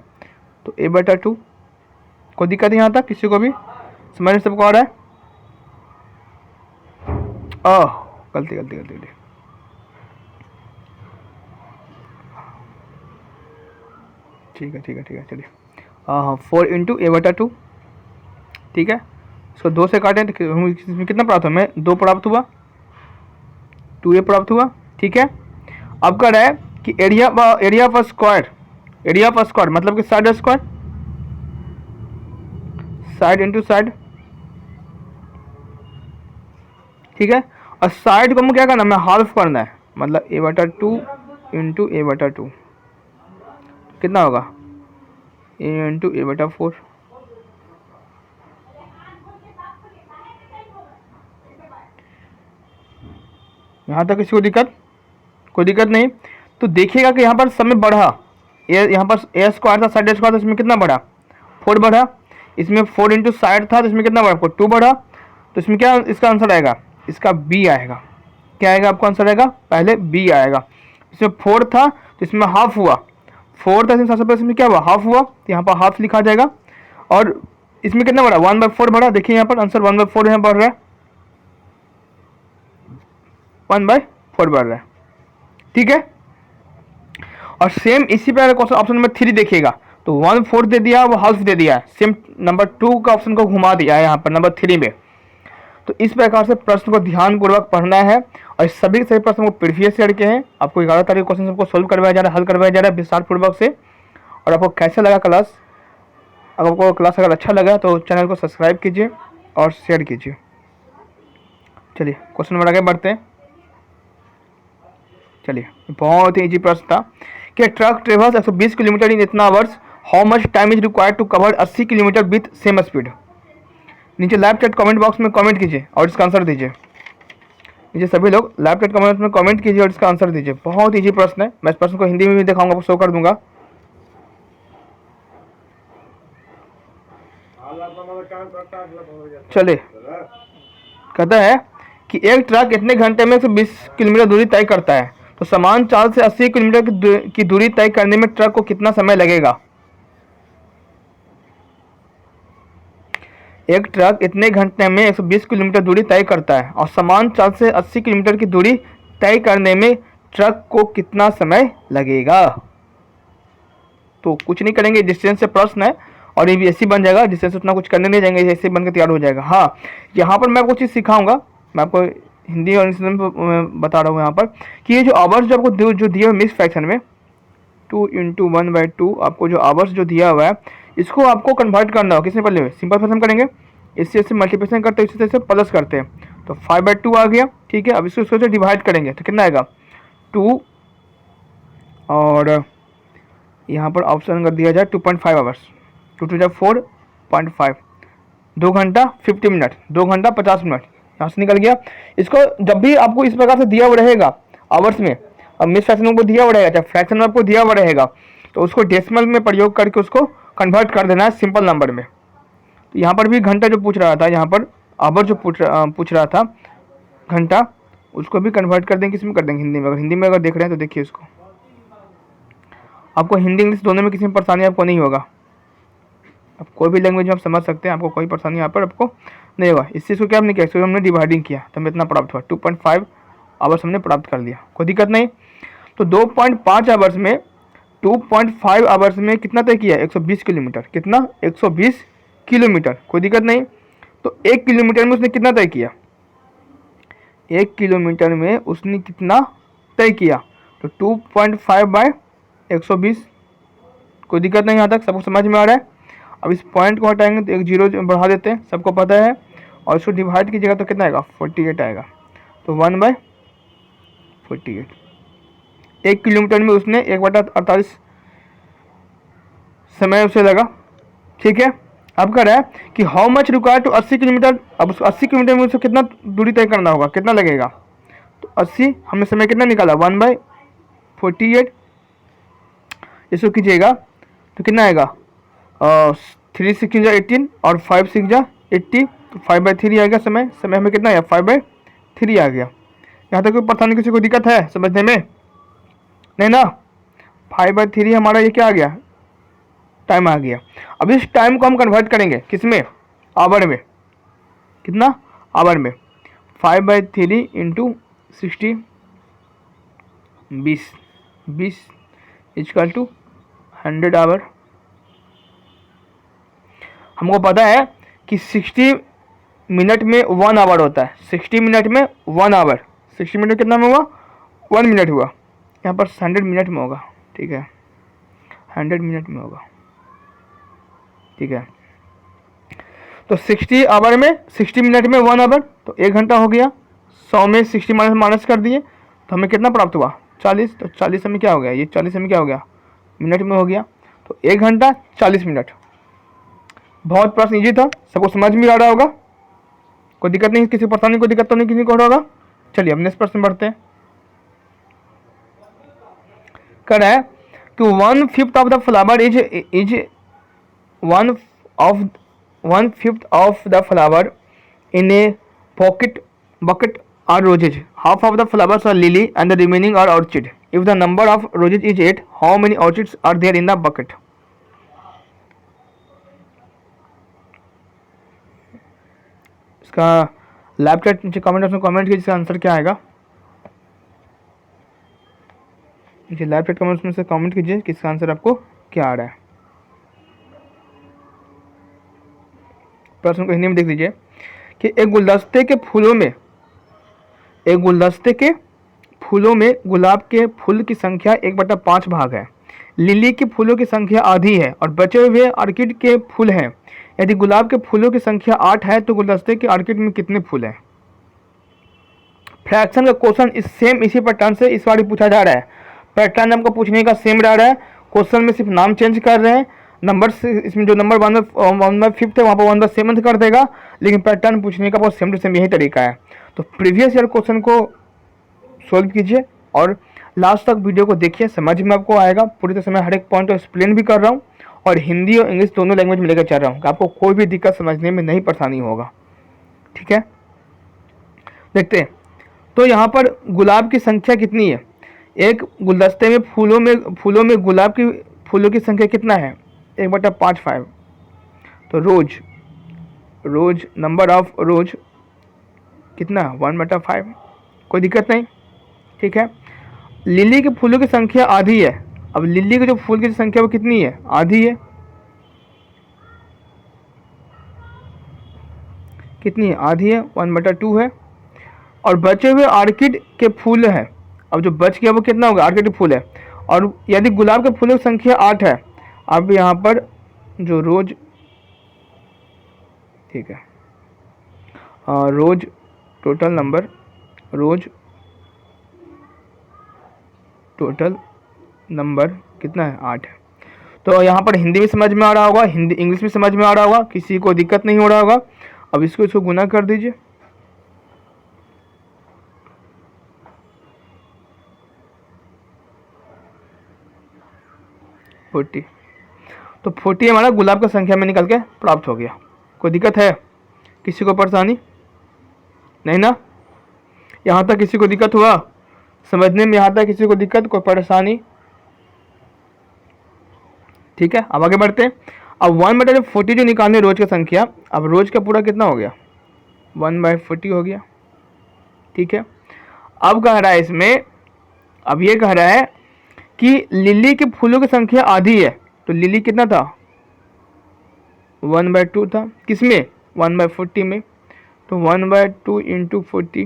तो a/2। कोई दिक्कत नहीं यहाँ तक, किसी को भी समझ में सबको आ रहा है। गलती गलती गलती गलती ठीक है ठीक है ठीक है, चलिए। हाँ 4 इंटू a/2, ठीक है। इसको 2 से काटें तो इसमें कितना प्राप्त हुआ, मैं 2 प्राप्त हुआ, 2a प्राप्त हुआ, ठीक है। अब कह रहा है कि एरिया ऑफ स्क्वायर मतलब कि side square, side into side, ठीक है। और साइड को हमें क्या करना है, हमें हाफ करना है, मतलब a/2 इंटू a/2 कितना होगा, a इंटू a/4। यहाँ तक किसी को दिक्कत, कोई दिक्कत नहीं। तो देखिएगा कि यहाँ पर समय बढ़ा, यहाँ पर a स्क्वायर था, साइड स्क्वायर था, इसमें कितना बढ़ा, 4 बढ़ा। इसमें 4 इंटू साइड था तो इसमें कितना बढ़ा, 2 बढ़ा। तो इसमें क्या इसका आंसर आएगा, इसका बी आएगा। क्या आएगा आपका आंसर आएगा, पहले बी आएगा। इसमें 4 था तो इसमें हाफ हुआ, 4 था सबसे पहले, इसमें क्या हुआ, हाफ हुआ, तो यहाँ पर हाफ लिखा जाएगा। और इसमें कितना बढ़ा, 1/4 बढ़ा। देखिए यहाँ पर आंसर 1/4 यहाँ बढ़ रहा है, 1/4 बढ़ रहा है, ठीक है। और सेम इसी प्रकार क्वेश्चन ऑप्शन नंबर 3 देखिएगा, तो 1/4 दे दिया, वो हाफ दे दिया है, सेम नंबर 2 का ऑप्शन को घुमा दिया है यहाँ पर नंबर 3 में। तो इस प्रकार से प्रश्न को ध्यानपूर्वक पढ़ना है और इस सभी के सभी प्रश्न को प्रीवियस ईयर के हैं। आपको 11 तारीख क्वेश्चन सबको सोल्व करवाया जा रहा है, हल करवाया जा रहा है विस्तार पूर्वक से। और आपको कैसा लगा क्लास? अगर आपको क्लास अगर अच्छा लगा तो चैनल को सब्सक्राइब कीजिए और शेयर कीजिए। चलिए क्वेश्चन नंबर आगे बढ़ते हैं। चलिए, बहुत ही इजी प्रश्न था कि ट्रक ट्रेवल्स 120 किलोमीटर इन इतना hours, how much time is required to cover 80 kilometre with same speed. नीचे लाइव चैट कमेंट बॉक्स में कमेंट कीजिए और इसका आंसर दीजिए। नीचे सभी लोग लाइव चैट कमेंट में कमेंट कीजिए और इसका आंसर दीजिए। बहुत इजी प्रश्न है, मैं इस प्रश्न को हिंदी में भी दिखाऊंगा, शो कर दूंगा। चलिए, कहता है कि एक ट्रक इतने घंटे में 120 किलोमीटर दूरी तय करता है, तो समान चाल से 80 किलोमीटर की दूरी तय करने में ट्रक को कितना समय लगेगा। एक ट्रक इतने घंटे में 120 किलोमीटर दूरी तय करता है और समान चाल से 80 किलोमीटर की दूरी तय करने में ट्रक को कितना समय लगेगा। तो कुछ नहीं करेंगे, डिस्टेंस से प्रश्न है और ये भी ऐसी बन जाएगा, डिस्टेंस उतना कुछ करने नहीं जाएंगे, ऐसे बन के तैयार हो जाएगा। हाँ, यहाँ पर मैं आपको चीज़ सिखाऊंगा, मैं आपको हिंदी और इंग्लिश में बता रहा हूँ यहाँ पर कि ये जो आवर्स जो आपको जो दिया हुआ मिक्स फ्रैक्शन में 2 × 1/2 आपको जो आवर्स जो दिया हुआ है, इसको आपको कन्वर्ट करना हो। किसने पहले सिंपल फैशन करेंगे, इससे मल्टीप्लिकेशन करते हैं, इससे प्लस करते हैं, तो 5/2 आ गया। ठीक है, अब इसको इसको डिवाइड करेंगे तो कितना आएगा 2, और यहाँ पर ऑप्शन कर दिया जाए 2.5 आवर्स, 2 × 4.5, 2 घंटा 50 मिनट, 2 घंटा 50 मिनट यहाँ से निकल गया। इसको जब भी आपको इस प्रकार से दिया हुआ रहेगा आवर्स में, अब मिस फ्रैक्शन को दिया हुआ रहेगा, जब फ्रैक्शन में आपको दिया हुआ रहेगा तो उसको डेसिमल में प्रयोग करके उसको कन्वर्ट कर देना है सिंपल नंबर में। तो यहाँ पर भी घंटा जो पूछ रहा था, यहाँ पर आवर जो पूछ रहा था घंटा, उसको भी कन्वर्ट कर देंगे, किस में कर देंगे, हिंदी में। अगर हिंदी में अगर देख रहे हैं तो देखिए इसको, आपको हिंदी इंग्लिश दोनों में किसी में परेशानी आपको नहीं होगा। अब कोई भी लैंग्वेज में आप समझ सकते हैं, आपको कोई परेशानी यहाँ पर आपको नहीं होगा। इस चीज़ को क्या हमने किया, इसको हमने डिवाइडिंग किया तो हमें इतना प्राप्त हुआ, 2.5 आवर्स हमने प्राप्त कर लिया, कोई दिक्कत नहीं। तो 2.5 आवर्स में 2.5 आवर्स में कितना तय किया, 120 किलोमीटर, कितना 120 किलोमीटर, कोई दिक्कत नहीं। तो 1 किलोमीटर में उसने कितना तय किया, 1 किलोमीटर में उसने कितना तय किया, तो 2.5/120, कोई दिक्कत नहीं, यहाँ तक सबको समझ में आ रहा है। अब इस पॉइंट को हटाएंगे तो एक जीरो बढ़ा देते हैं, सबको पता है, और इसको डिवाइड कीजिएगा तो कितना आएगा 48 आएगा, तो 1/48। 1 किलोमीटर में उसने 1/48 समय उसे लगा। ठीक है, अब कह रहा है कि how much required to 80 kilometre, अब उसको 80 किलोमीटर में उसको कितना दूरी तय करना होगा, कितना लगेगा, तो 80 हमने समय कितना निकाला 1/48, इसको कीजिएगा तो कितना आएगा 3 × 6 = 18 और 5 × 6 = 80, तो 5/3 आ गया समय, समय हमें कितना आया 5/3 आ गया। यहाँ तक कोई परेशानी, किसी को दिक्कत है समझने में, नहीं ना। 5/3 हमारा ये क्या आ गया, टाइम आ गया। अब इस टाइम को हम कन्वर्ट करेंगे किस में, आवर में, कितना आवर में, 5/3 × 60, 20 = 100 आवर। हमको पता है कि 60 मिनट में 1 आवर होता है, 60 मिनट में 1 आवर, 60 मिनट कितना में हुआ 1 मिनट हुआ, यहाँ पर 100 मिनट में होगा। ठीक है, 100 मिनट में होगा। ठीक है, तो 60 आवर में 60 मिनट में 1 आवर, तो 1 घंटा हो गया। 100 में 60 माइनस कर दिए तो हमें कितना प्राप्त हुआ 40, तो 40 में क्या हो गया, ये 40 में क्या हो गया मिनट में हो गया, तो 1 घंटा 40 मिनट। बहुत प्रश्न इजी था, सबको समझ में आ रहा होगा, कोई दिक्कत नहीं, किसी को पता नहीं, कोई दिक्कत तो नहीं किसी को होगा। चलिए अब नेक्स्ट प्रश्न बढ़ते हैं। कह रहा है कि 1/5 of the flower is 1/5 of the flower in A bucket are roses, half of the flowers are lily and the remaining are orchid. If the number of roses is 8, how many orchids are there in the bucket? इसका lab chat नीचे comment में comment कीजिए, इसका answer क्या आएगा। नीचे lab chat comments में से कमेंट कीजिए कि इसका आंसर आपको क्या आ रहा है। प्रश्न को हिंदी में देख लीजिए कि एक गुलदस्ते के फूलों में एक गुलदस्ते के फूलों में गुलाब के फूल की संख्या 1/5 भाग है, लिली के फूलों की संख्या आधी है और बचे हुए ऑर्किड के फूल हैं। यदि गुलाब के फूलों की संख्या 8 है तो गुलदस्ते के ऑर्किड में कितने फूल हैं? फ्रैक्शन का क्वेश्चन इसी पैटर्न से इस बार पूछा जा रहा है। पैटर्न हमको पूछने का सेम रह रहा है, क्वेश्चन में सिर्फ नाम चेंज कर रहे हैं, नंबर इसमें जो नंबर 1/5 है वहाँ पर 1/7 कर देगा, लेकिन पैटर्न पूछने का बहुत सेम टू सेम यही तरीका है। तो प्रीवियस ईयर क्वेश्चन को सोल्व कीजिए और लास्ट तक वीडियो को देखिए, समझ में आपको आएगा। पूरी तरह से मैं हर एक पॉइंट को एक्सप्लेन भी कर रहा हूँ और हिंदी और इंग्लिश दोनों लैंग्वेज में लेकर चल रहा हूँ, आपको कोई भी दिक्कत समझने में नहीं परेशानी होगा। ठीक है, देखते हैं। तो यहाँ पर गुलाब की संख्या कितनी है? एक गुलदस्ते में फूलों में गुलाब की फूलों की संख्या कितना है? 1/5। तो रोज नंबर ऑफ रोज कितना? 1/5। कोई दिक्कत नहीं। ठीक है, लिली के फूलों की संख्या आधी है। अब लिली के जो फूल की संख्या वो कितनी है? आधी है। कितनी है? आधी है, 1/2 है। और बचे हुए ऑर्किड के फूल हैं। अब जो बच गया वो कितना होगा? ऑर्किड के फूल है। और यदि गुलाब के फूलों की संख्या 8 है, अब यहाँ पर जो रोज, ठीक है, रोज टोटल नंबर, रोज टोटल नंबर कितना है? 8 है। तो यहाँ पर हिंदी में समझ में आ रहा होगा, हिंदी इंग्लिश में समझ में आ रहा होगा, किसी को दिक्कत नहीं हो रहा होगा। अब इसको गुना कर दीजिए। तो 40 हमारा गुलाब का संख्या में निकल के प्राप्त हो गया। कोई दिक्कत है? किसी को परेशानी नहीं ना? यहाँ तक किसी को दिक्कत हुआ समझने में? यहाँ तक किसी को दिक्कत, कोई परेशानी? ठीक है, अब आगे बढ़ते हैं। अब 1/40 जो निकालने रोज का संख्या, अब रोज का पूरा कितना हो गया? 1/40 हो गया। ठीक है, अब कह रहा है इसमें, अब ये कह रहा है कि लिली के फूलों की संख्या आधी है। तो लिली कितना था? 1/2 था। किसमें? 1/40 में। तो 1/2 इंटू 40,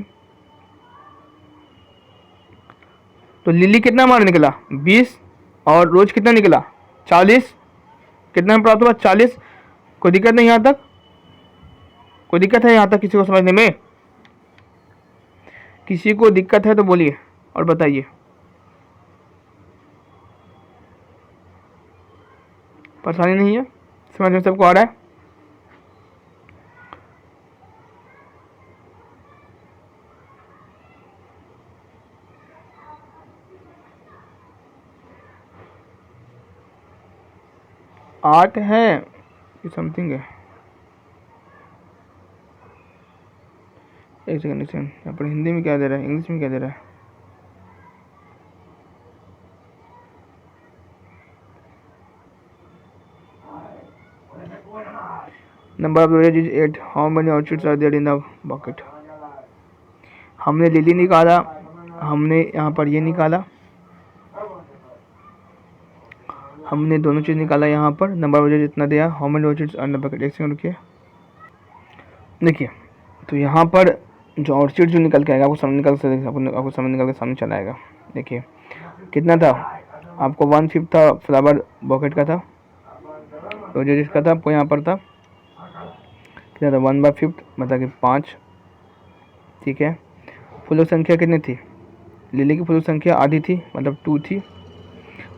तो लिली कितना हमारा निकला? 20। और रोज कितना निकला? 40। कितना प्राप्त हुआ? 40। कोई दिक्कत नहीं यहाँ तक? कोई दिक्कत है यहाँ तक किसी को समझने में? किसी को दिक्कत है तो बोलिए और बताइए। परेशानी नहीं है? समझ में सबको आ रहा है? आठ है कि समथिंग है? एक सेकंड यहाँ पर हिंदी में क्या दे रहा है, इंग्लिश में क्या दे रहा है? Number of roses is 8। How many orchids are there in the bucket? हमने लिली निकाला, हमने यहाँ पर ये निकाला, हमने दोनों चीज़ निकाला। यहाँ पर नंबर ऑफ रोजेज इतना दिया। How many orchids are in the bucket? एक सेकंड रुकिए, देखिए। तो यहाँ पर जो ऑर्चिड जो निकल के आएगा आपको सामने निकल से, आपको सामने निकल के सामने चला आएगा। देखिए कितना था आपको? 1/5 था फ्लावर बकेट का था, रोजेज का था आपको यहाँ पर था कितना था? 1/5 मतलब कि 5। ठीक है, फूलों की संख्या कितनी थी? लिली की फूलों की संख्या आधी थी, मतलब 2 थी।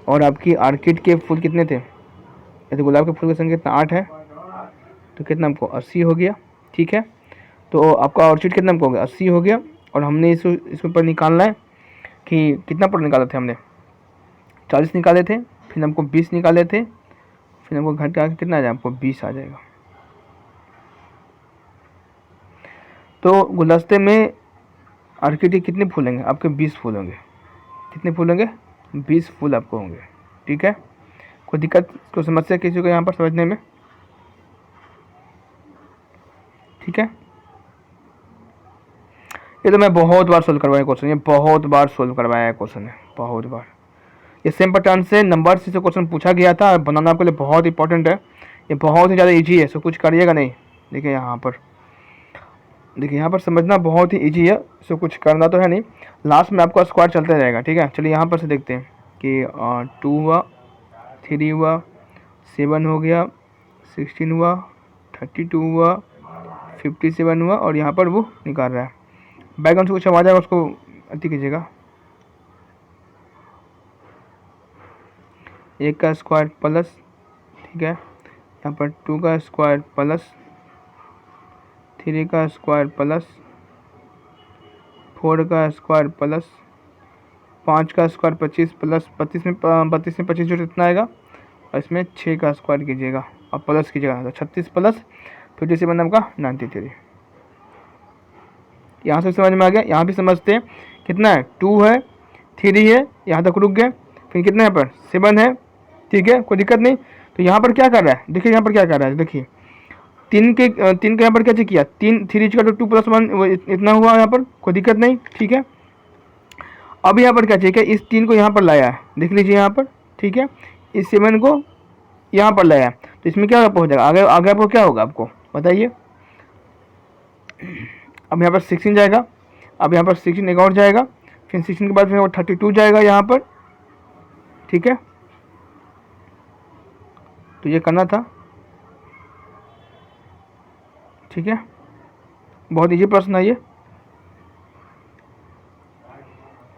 और आपकी ऑर्किड के फूल कितने थे? यदि गुलाब के फूल की संख्या कितना? 8 है। तो कितना आपको? 80 हो गया। ठीक है, तो आपका ऑर्चिड कितना आपको हो गया? 80 हो गया। और हमने इसके ऊपर निकालना है कि कितना पर निकाले थे हमने? 40 निकाले थे, फिर हमको 20 निकाले थे, फिर हमको घट के कितना आ जाएगा? आपको 20 आ जाएगा। तो गुलदस्ते में ऑर्किड के कितने फूल होंगे? आपके 20 फूल होंगे। कितने फूल होंगे? 20 फूल आपको होंगे। ठीक है, कोई दिक्कत, कोई समस्या किसी को यहाँ पर समझने में? ठीक है, ये तो मैं बहुत बार सोल्व करवाया क्वेश्चन, ये बहुत बार सोल्व करवाया क्वेश्चन है, बहुत बार। ये सेम पैटर्न से नंबर से क्वेश्चन पूछा गया था, बनाना आपके लिए बहुत इंपॉर्टेंट है, ये बहुत ही ज़्यादा इजी है, सो कुछ करिएगा नहीं। देखिए यहाँ पर देखिए यहाँ पर समझना बहुत ही इजी है, इसको कुछ करना तो है नहीं, लास्ट में आपका स्क्वायर चलते रहेगा। ठीक है, चलिए यहाँ पर से देखते हैं कि 2 हुआ, 3 हुआ, 7 हो गया, 16 हुआ, 32 हुआ, 57 हुआ, और यहाँ पर वो निकाल रहा है। बैकग्राउंड से कुछ आवाज़ आएगा उसको अति कीजिएगा। 1 का स्क्वायर प्लस, ठीक है, यहाँ पर 2 का स्क्वायर प्लस, 3 का स्क्वायर प्लस, 4 का स्क्वायर प्लस, 5 का स्क्वायर 25 प्लस 32 में 25 जो कितना आएगा, और इसमें 6 का स्क्वायर कीजिएगा और प्लस कीजिएगा, तो 36 प्लस 57 आपका 93। यहाँ से समझ में आ गया। यहाँ भी समझते हैं कितना है, 2 है, 3 है, यहाँ तक रुक गए, फिर कितना है पर 7 है। ठीक है, कोई दिक्कत नहीं। तो यहाँ पर क्या कर रहा है, देखिए यहाँ पर क्या कर रहा है, देखिए 3 के यहाँ पर क्या चेक किया, 3 का तो 2 + 1 इतना हुआ, यहाँ पर कोई दिक्कत नहीं। ठीक है, अब यहाँ पर क्या चेक है, इस 3 को यहाँ पर लाया है, देख लीजिए यहाँ पर। ठीक है, इस 7 को यहाँ पर लाया है, तो इसमें क्या हो जाएगा, आगे आगे आपको क्या होगा, आपको बताइए। अब यहाँ पर 16 जाएगा, अब यहाँ पर 16 एक और जाएगा, फिर 16 के बाद फिर 32 जाएगा यहाँ पर। ठीक है, तो ये करना था। ठीक है, बहुत इजी प्रश्न है ये।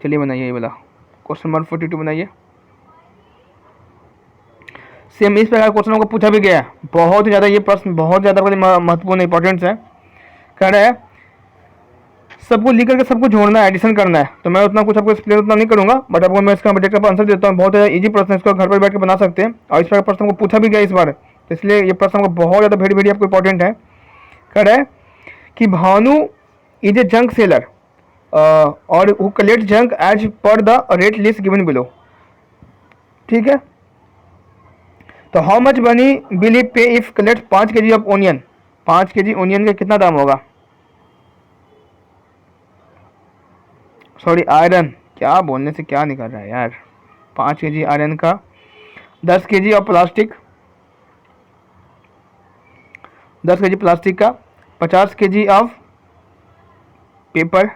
चलिए बनाइए ये वाला क्वेश्चन नंबर 42 बनाइए। सेम इस प्रकार क्वेश्चन को पूछा भी गया है, बहुत ही ज़्यादा ये प्रश्न बहुत ज़्यादा महत्वपूर्ण इंपॉर्टेंट है। कह रहा है सबको लिख करके सबको जोड़ना है, एडिशन करना है। तो मैं उतना कुछ आपको एक्सप्लेन उतना नहीं करूंगा, बट आपको मैं इसका डायरेक्ट आंसर देता हूँ। बहुत ज़्यादा इजी प्रश्न है, इसको घर पर बैठ के बना सकते हैं, और इस प्रकार प्रश्न को पूछा भी गया इस बार, तो इसलिए ये प्रश्न को बहुत ज़्यादा भेड़ी भेड़ी आपको इंपॉर्टेंट है। कह रहा है कि Bhanu is a junk seller और who collect junk as per the rate list given below. ठीक है, तो how much money will he pay if collect 5 kg of onion. 5 kg onion का कितना दाम होगा, सॉरी आयरन, क्या बोलने से क्या निकल रहा है यार। 5 kg आयरन का, 10 kg of plastic, 10 kg plastic का, 50 kg ऑफ पेपर,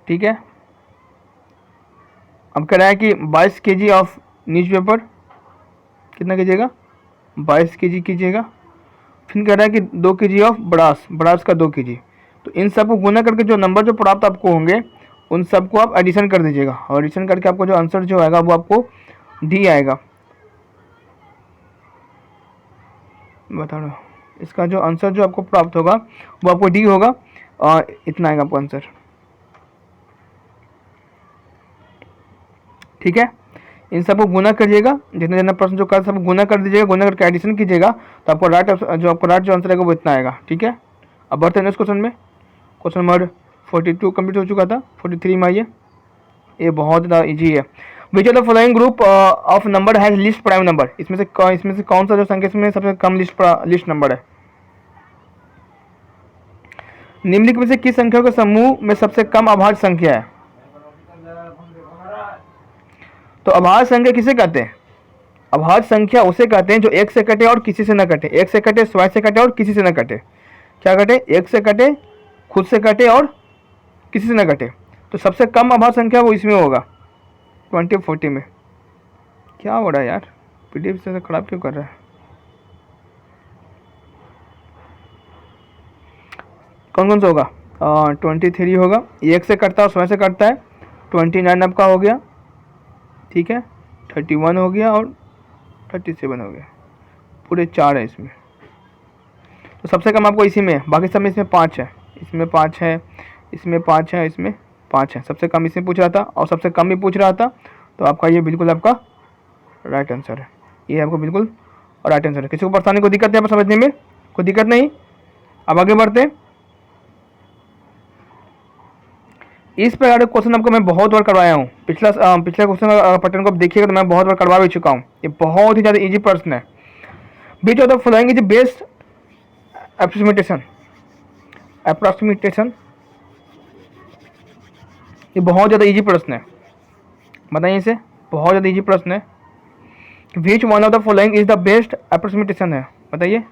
ठीक है। अब कह रहा है कि 22 kg ऑफ न्यूज़पेपर, कितना कीजिएगा, 22 kg कीजिएगा। फिर कह रहा है कि 2 kg ऑफ ब्रास, ब्रास का 2 kg। तो इन सब को गुना करके जो नंबर जो प्राप्त आपको होंगे उन सबको आप एडिशन कर दीजिएगा, और एडिशन करके आपको जो आंसर जो आएगा वो आपको डी आएगा। बता रहा हूँ, इसका जो आंसर जो आपको प्राप्त होगा वो आपको डी होगा, और इतना आएगा आपको आंसर। ठीक है, इन सबको गुना करिएगा, जितना जितना प्रश्न जो कर सब गुना कर दीजिएगा, गुना करके एडिशन कीजिएगा, तो आपको राइट जो आंसर आएगा वो इतना आएगा। ठीक है, अब बढ़ते हैं नेक्स्ट क्वेश्चन में। क्वेश्चन नंबर 42 कंप्लीट हो चुका था, 43 में आइए। ये बहुत ज़्यादा इजी है। Which of the following group of number has list prime number. इसमें से कौन सा जो संख्या इसमें सबसे कम लिस्ट नंबर है। निम्नलिखित में से किस संख्या के समूह में सबसे कम अभाज्य संख्या है। तो अभाज्य संख्या किसे कहते हैं, अभाज्य संख्या उसे कहते हैं जो एक से कटे और किसी से न कटे। एक से कटे, स्वयं से कटे और किसी से न कटे। क्या कटे, एक से कटे, खुद से कटे और किसी से न कटे। तो सबसे कम अभाज्य संख्या वो इसमें होगा 20 40 में। क्या हो रहा है यार, पीडीएफ से खराब क्यों कर रहा है। कौन कौन सा होगा, 23 होगा, एक से कटता है और स्वयं से कटता है। 29 आपका हो गया, ठीक है, 31 हो गया और 37 हो गया, पूरे 4 है इसमें। तो सबसे कम आपको इसी में है, बाकी सब में इसमें 5 है, इसमें 5 है, इसमें 5 है, इसमें 5 है। सबसे कम इसमें पूछ रहा था और सबसे कम भी पूछ रहा था, तो आपका ये बिल्कुल आपका राइट आंसर है। ये आपको बिल्कुल राइट आंसर है। किसी को परेशानी को दिक्कत है आप समझने में, कोई दिक्कत नहीं। अब आगे बढ़ते हैं। इस प्रकार के क्वेश्चन आपको मैं बहुत बार करवाया हूँ। पिछले क्वेश्चन पैटर्न को आप देखिएगा तो मैं बहुत बार करवा भी चुका हूँ। ये बहुत ही ज़्यादा इजी प्रश्न है। Which of the following is best approximation. ये बहुत ज़्यादा इजी प्रश्न है, बताइए इसे, बहुत ज़्यादा इजी प्रश्न है। Which one of the following is the best approximation है, बताइए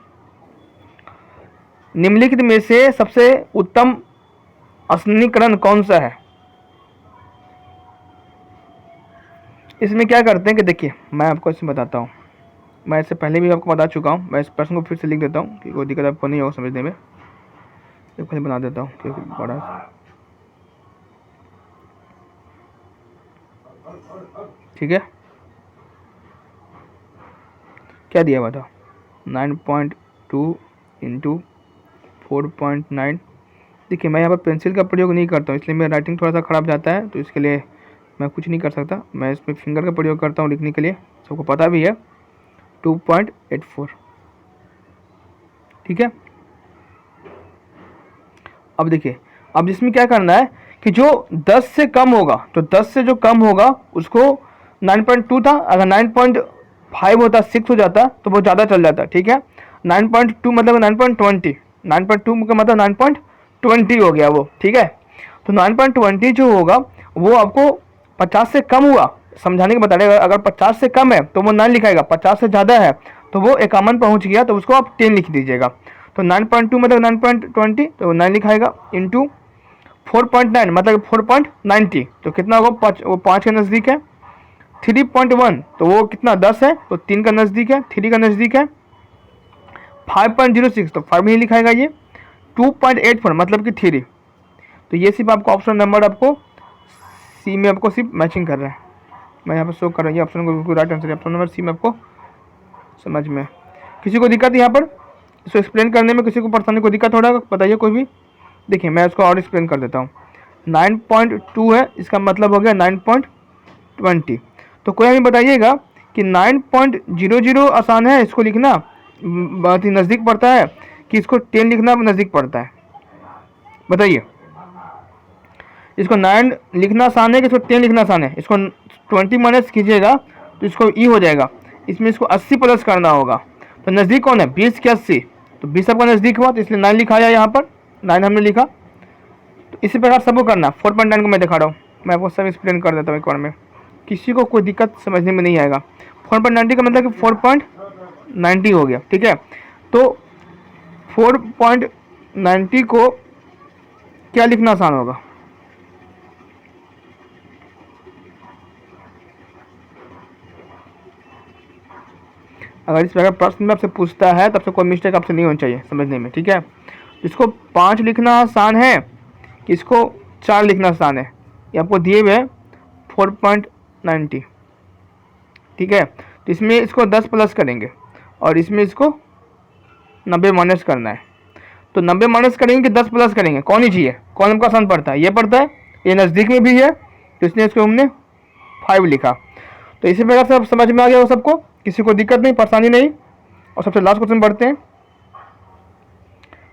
निम्नलिखित में से सबसे उत्तम असनीकरण कौन सा है। इसमें क्या करते हैं कि देखिए मैं आपको इसमें बताता हूँ, मैं इससे पहले भी आपको बता चुका हूँ, मैं इस प्रश्न को फिर से लिख देता हूँ कि कोई दिक्कत आपको नहीं होगा समझने में, एक पहले बना देता हूँ क्योंकि बड़ा ठीक है। क्या दिया हुआ था 9.2 इंटू 4.9। देखिए मैं यहाँ पर पेंसिल का प्रयोग नहीं करता हूँ, इसलिए मेरा राइटिंग थोड़ा सा ख़राब जाता है, तो इसके लिए मैं कुछ नहीं कर सकता, मैं इसमें फिंगर का प्रयोग करता हूँ लिखने के लिए, सबको पता भी है 2.84, ठीक है। अब देखिए अब इसमें क्या करना है कि जो 10 से कम होगा, तो 10 से जो कम होगा उसको 9.2 था, अगर 9.5 होता 6 हो जाता तो वो ज़्यादा चल जाता, ठीक है। 9.2 मतलब 9.20, 9.2 का मतलब 9.20 हो गया वो, ठीक है। तो 9.20 जो होगा वो आपको 50 से कम हुआ, समझाने के बता रहे, अगर 50 से कम है तो वो 9 लिखाएगा, 50 से ज़्यादा है तो वो 51 पहुँच गया तो उसको आप 10 लिख दीजिएगा। तो 9.2 मतलब 9.20 तो 9 लिखाएगा इंटू 4.9 मतलब 4.90, तो कितना होगा, वो 5 के नज़दीक है। 3.1 तो वो कितना 10 है तो 3 का नज़दीक है, 3 का नज़दीक है। 5.06 तो 5 नहीं लिखाएगा ये। 2.84 मतलब कि 3, तो ये सिर्फ आपको ऑप्शन नंबर आपको सी में आपको सिर्फ मैचिंग कर रहा है, मैं यहाँ पर शो कर रहा हूँ ये ऑप्शन को बिल्कुल राइट आंसर है, ऑप्शन नंबर सी में आपको समझ में। किसी को दिक्कत यहाँ पर इसको एक्सप्लेन करने में, किसी को परेशानी को दिक्कत हो रहा है बताइए कोई भी। देखिए मैं इसको और एक्सप्लेन कर देता हूँ। 9.2 है, इसका मतलब हो गया 9.20, तो कोई हमें बताइएगा कि 9.00 आसान है इसको लिखना, बहुत ही नज़दीक पड़ता है, कि इसको 10 लिखना नज़दीक पड़ता है, बताइए। इसको 9 लिखना आसान है कि इसको 10 लिखना आसान है। इसको 20 माइनस कीजिएगा तो इसको ई हो जाएगा, इसमें इसको 80 प्लस करना होगा, तो नज़दीक कौन है 20 के 80, तो 20 सबका नज़दीक हुआ तो इसलिए 9 लिखाया यहाँ पर, 9 हमने लिखा। तो इसी प्रकार सबको करना। 4.9 को मैं दिखा रहा हूँ, मैं आपको सब एक्सप्लेन कर देता हूँ एक बार में, किसी को कोई दिक्कत समझने में नहीं आएगा। 4.90 का मतलब कि 4.90 हो गया, ठीक है। तो 4.90 को क्या लिखना आसान होगा, अगर इस प्रकार प्रश्न में आपसे पूछता है तब से कोई मिस्टेक आपसे नहीं होनी चाहिए समझने में, ठीक है। इसको 5 लिखना आसान है कि इसको 4 लिखना आसान है, ये आपको दिए हुए 4.90, ठीक है। तो इसमें इसको 10 प्लस करेंगे और इसमें इसको 90 माइनस करना है, तो 90 माइनस करेंगे कि 10 प्लस करेंगे, कौन ही चाहिए, कौन हमको आसान पड़ता है, ये पड़ता है, ये नज़दीक में भी है तो इसलिए इसको हमने 5 लिखा। तो इसी प्रकार से अब समझ में आ गया वो सबको, किसी को दिक्कत नहीं, परेशानी नहीं। और सबसे लास्ट क्वेश्चन बढ़ते हैं,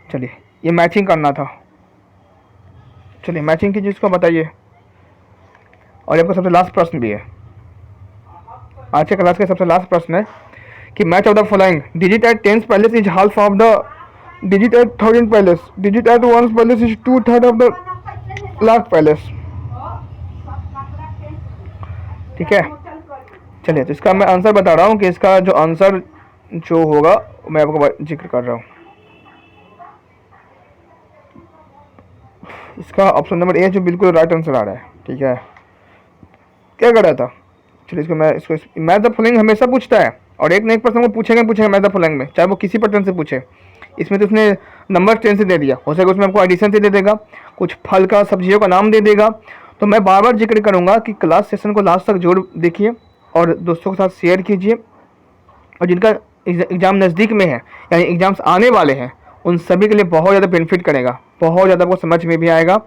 चलिए ये मैचिंग करना था, चलिए मैचिंग की जिसको बताइए। और आपका सबसे लास्ट प्रश्न भी है, आज के क्लास का सबसे लास्ट प्रश्न है कि match of the following digit at tens place is half of the digit at thousand place, digit at ones place is 2/3 of the lakh place, ठीक है। चलिए तो इसका मैं आंसर बता रहा हूँ कि इसका जो आंसर जो होगा मैं आपको जिक्र कर रहा हूँ, इसका ऑप्शन नंबर ए जो बिल्कुल राइट आंसर आ रहा है, ठीक है। क्या कर रहा था, चलिए इसको मैं इसको मैथ द फॉलोइंग हमेशा पूछता है और एक न एक प्रश्न को पूछेगा मैथ द फॉलोइंग में, चाहे वो किसी पैटर्न से पूछे। इसमें तो उसने नंबर 10 से दे दिया, हो सके उसमें आपको एडिशन से दे देगा, कुछ फल का सब्जियों का नाम दे देगा। तो मैं बार बार जिक्र करूँगा कि क्लास सेशन को लास्ट तक जरूर देखिए और दोस्तों के साथ शेयर कीजिए, और जिनका एग्ज़ाम नज़दीक में है यानी एग्ज़ाम्स आने वाले हैं उन सभी के लिए बहुत ज़्यादा बेनिफिट करेगा, बहुत ज़्यादा आपको समझ में भी आएगा।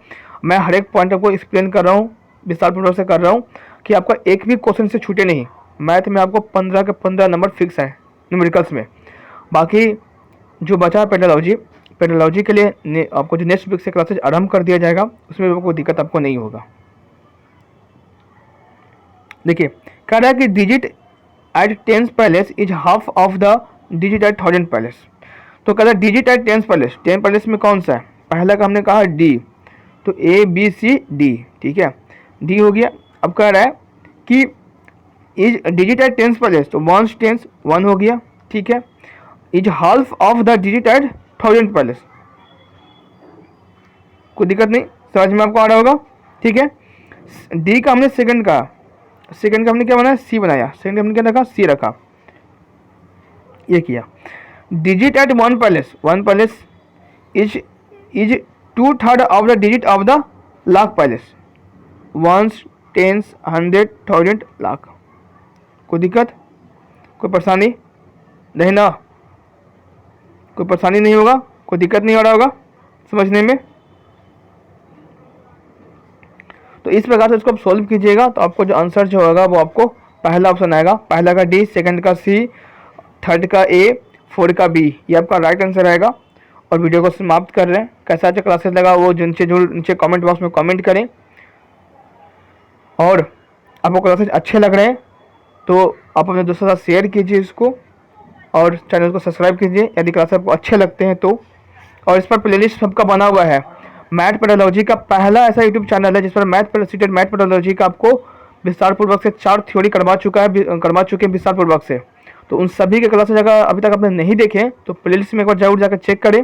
मैं हर एक पॉइंट आपको एक्सप्लेन कर रहा हूँ, विस्तारपूर्वक से कर रहा हूँ कि आपका एक भी क्वेश्चन से छूटे नहीं। मैथ में आपको 15 के 15 नंबर फिक्स है न्यूमेरिकल्स में। बाकी जो बचा पेडोलॉजी के लिए आपको जो नेक्स्ट वीक से क्लासेज आरंभ कर दिया जाएगा, उसमें भी कोई दिक्कत आपको नहीं होगा। देखिए कह रहा है कि digit at tens place is half of the digit at thousand place. तो कह रहा है डिजिट एट टेंस पैलेस में कौन सा है, पहला का हमने कहा डी, तो A B C D, ठीक है, डी हो गया। अब कह रहा है कि is digit at tens place, तो वंस टेंस 1 हो गया, ठीक है। Is half of the digit at 1000 place, कोई दिक्कत नहीं, समझ में आपको आ रहा होगा, ठीक है। डी का हमने सेकंड का हमने क्या बनाया, सी बनाया, सेकंड हमने क्या रखा, सी रखा, ये किया। Digit at 1 place is 2/3 of the digit of the lakh place, ones tens 100 1000 lakh, कोई दिक्कत, कोई परेशानी नहीं ना, कोई परेशानी नहीं होगा, कोई दिक्कत नहीं हो रहा होगा समझने में। तो इस प्रकार से इसको आप सोल्व कीजिएगा, तो आपको जो आंसर जो होगा वो आपको पहला ऑप्शन आएगा, पहला का डी, सेकंड का सी, थर्ड का ए, फोर्थ का बी, ये आपका राइट आंसर आएगा। और वीडियो को समाप्त कर रहे हैं। कैसा जो क्लासेस लगा वो नीचे कमेंट बॉक्स में कमेंट करें, और आपको क्लासेस अच्छे लग रहे हैं तो आप अपने दोस्तों के साथ शेयर कीजिए इसको, और चैनल को सब्सक्राइब कीजिए यदि क्लासेस आपको अच्छे लगते हैं तो। और इस पर प्लेलिस्ट सबका बना हुआ है। मैथ पेडोलॉजी का पहला ऐसा यूट्यूब चैनल है जिस पर मैथ पेडोलॉजी का आपको विस्तार पूर्वक से 4 थ्योरी करवा चुके हैं विस्तार पूर्वक से। तो उन सभी के क्लासेज अगर अभी तक आपने नहीं देखे तो प्लेलिस्ट में एक बार जरूर जाकर चेक करें।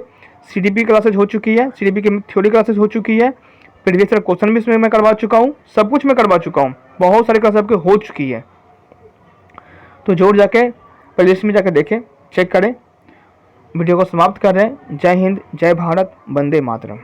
CDP क्लासेज हो चुकी है, CDP की थ्योरी क्लासेज हो चुकी है, प्रीवियस ईयर क्वेश्चन भी इसमें मैं करवा चुका हूँ, सब कुछ मैं करवा चुका हूँ, बहुत सारी क्लास आपके हो चुकी है। तो जरूर जाके प्लेलिस्ट में जाकर देखें, चेक करें। वीडियो को समाप्त कर रहे हैं। जय हिंद, जय भारत, वंदे मातरम।